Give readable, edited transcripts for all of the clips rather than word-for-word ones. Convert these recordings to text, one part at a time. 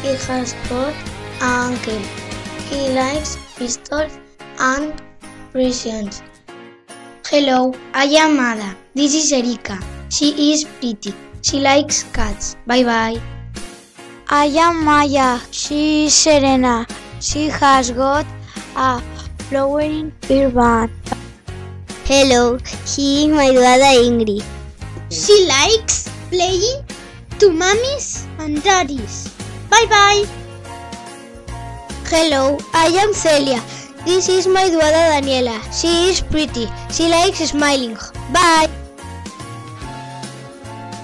He has got an uncle. He likes pistols and prisons. Hello, I am Ada. This is Erika. She is pretty. She likes cats. Bye bye. I am Maya. She is Serena. She has got a flowering beer band. Hello, he is my daughter Ingrid. She likes playing to mummies and daddies. Bye bye. Hello, I am Celia. This is my daughter Daniela. She is pretty. She likes smiling. Bye.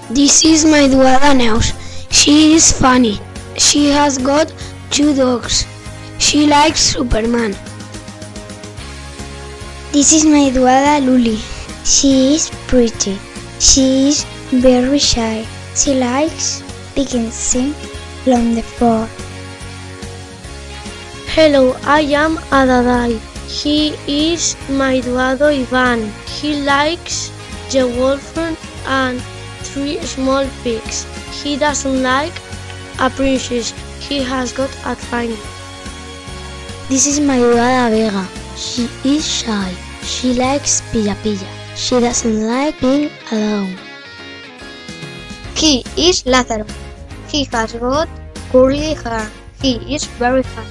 This is my daughter Neus. She is funny. She has got 2 dogs. She likes Superman. This is my daughter Luli. She is pretty. She is very shy. She likes picking things from the floor. Hello, I am Adadai. He is my daughter Ivan. He likes the wolf and 3 small pigs. He doesn't like a princess. He has got a train. This is my daughter Vega. She is shy. She likes pilla pilla. She doesn't like being alone. He is Lázaro. He has got curly hair. He is very funny.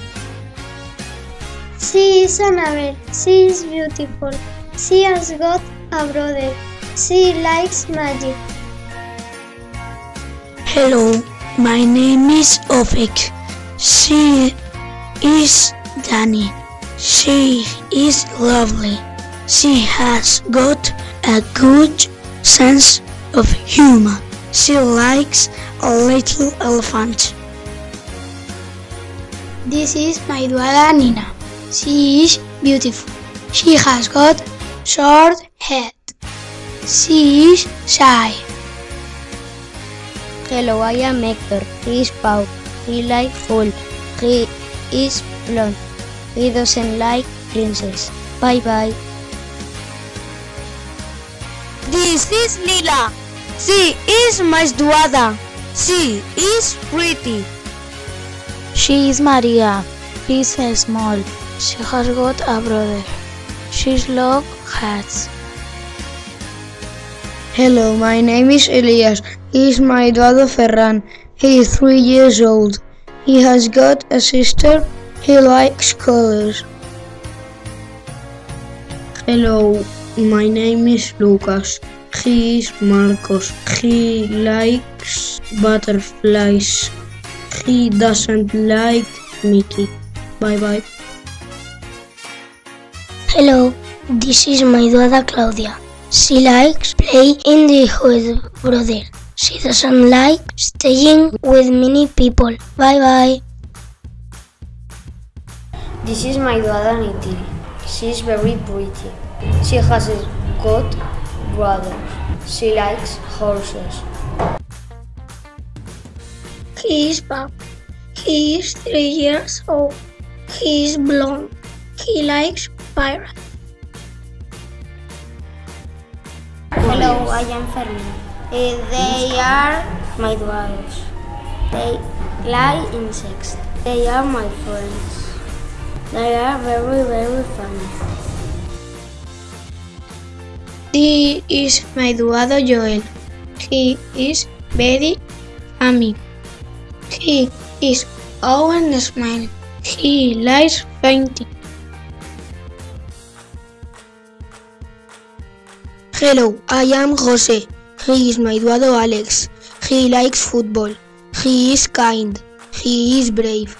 She is Annabelle. She is beautiful. She has got a brother. She likes magic. Hello, my name is Ofik. She is Dani. She is lovely. She has got a good sense of humor. She likes a little elephant. This is my daughter Nina. She is beautiful. She has got short hair. She is shy. Hello, I am Hector. He is Pau. He likes food. He is blonde. He doesn't like princess. Bye bye. This is Lila. She is my daughter. She is pretty. She is Maria. She is small. She has got a brother. She loves hats. Hello, my name is Elias. He is my daughter Ferran. He is 3 years old. He has got a sister. He likes colors. Hello, my name is Lucas. He is Marcos. He likes butterflies. He doesn't like Mickey. Bye bye. Hello, this is my daughter Claudia. She likes playing in the with brother. She doesn't like staying with many people. Bye bye. This is my daughter Niti. She is very pretty. She has got brothers. She likes horses. He is Bob. He is 3 years old. He is blonde. He likes pirates. Hello, I am Fermin. They are my daughters. They like insects. They are my friends. They are very, very funny. This is my daughter Joel. He is very funny. He is always smiling. He likes painting. Hello, I am Jose. He is my daughter Alex. He likes football. He is kind. He is brave.